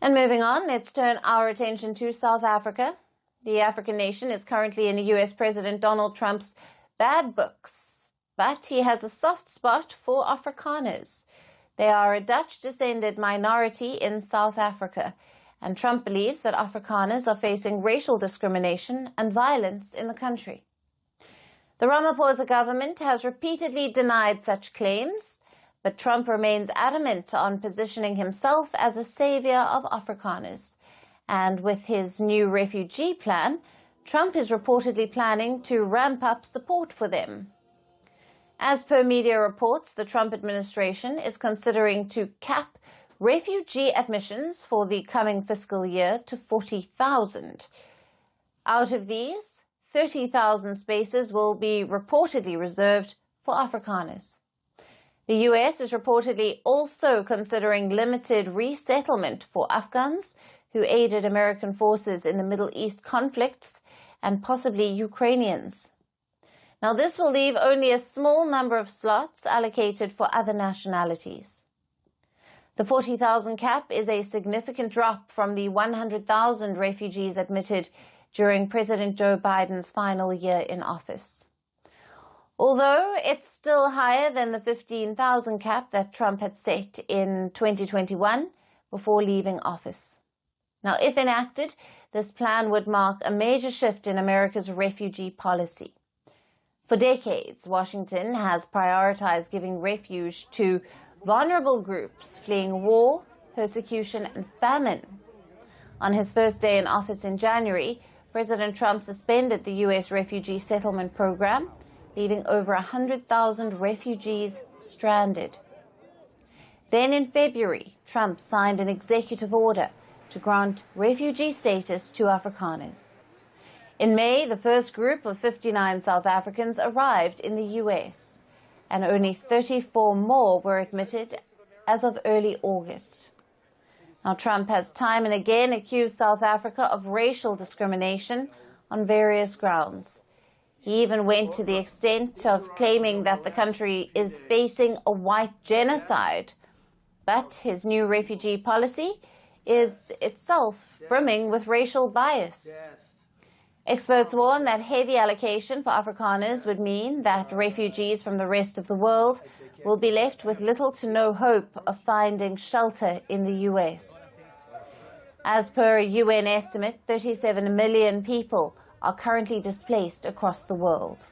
And moving on, let's turn our attention to South Africa. The African nation is currently in US President Donald Trump's bad books, but he has a soft spot for Afrikaners. They are a Dutch-descended minority in South Africa, and Trump believes that Afrikaners are facing racial discrimination and violence in the country. The Ramaphosa government has repeatedly denied such claims, but Trump remains adamant on positioning himself as a saviour of Afrikaners. And with his new refugee plan, Trump is reportedly planning to ramp up support for them. As per media reports, the Trump administration is considering to cap refugee admissions for the coming fiscal year to 40,000. Out of these, 30,000 spaces will be reportedly reserved for Afrikaners. The US is reportedly also considering limited resettlement for Afghans who aided American forces in the Middle East conflicts and possibly Ukrainians. Now, this will leave only a small number of slots allocated for other nationalities. The 40,000 cap is a significant drop from the 100,000 refugees admitted during President Joe Biden's final year in office. Although it's still higher than the 15,000 cap that Trump had set in 2021 before leaving office. Now, if enacted, this plan would mark a major shift in America's refugee policy. For decades, Washington has prioritized giving refuge to vulnerable groups fleeing war, persecution, and famine. On his first day in office in January, President Trump suspended the U.S. refugee settlement program, leaving over 100,000 refugees stranded. Then in February, Trump signed an executive order to grant refugee status to Afrikaners. In May, the first group of 59 South Africans arrived in the U.S., and only 34 more were admitted as of early August. Now, Trump has time and again accused South Africa of racial discrimination on various grounds. He even went to the extent of claiming that the country is facing a white genocide. But his new refugee policy is itself brimming with racial bias. Experts warn that heavy allocation for Afrikaners would mean that refugees from the rest of the world will be left with little to no hope of finding shelter in the US. As per a UN estimate, 37 million people are currently displaced across the world.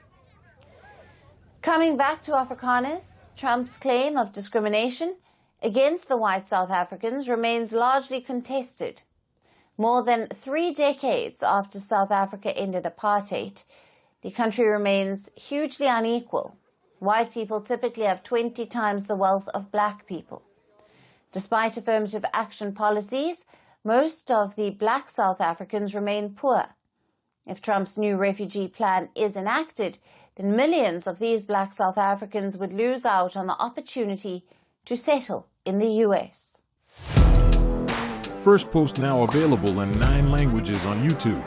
Coming back to Afrikaners, Trump's claim of discrimination against the white South Africans remains largely contested. More than 3 decades after South Africa ended apartheid, the country remains hugely unequal. White people typically have 20 times the wealth of black people. Despite affirmative action policies, most of the black South Africans remain poor. If Trump's new refugee plan is enacted, then millions of these black South Africans would lose out on the opportunity to settle in the US. Firstpost now available in 9 languages on YouTube.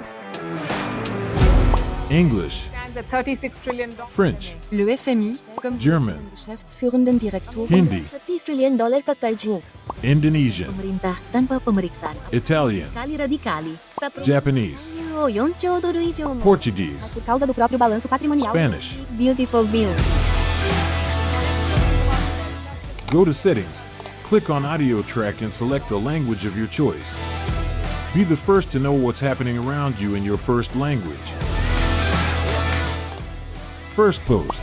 English, $36 trillion. French, Le FMI, comme German, Geschäftsführenden Direktor, Hindi, $30 trillion kakaljo. Indonesian, Pemerintah tanpa pemeriksaan. Italian, Sekali radikali. Japanese, 4 兆ドル以上も Portuguese, por causa do próprio balanço patrimonial. Spanish. Beautiful bill. Go to Settings, click on Audio Track and select a language of your choice. Be the first to know what's happening around you in your first language. Firstpost.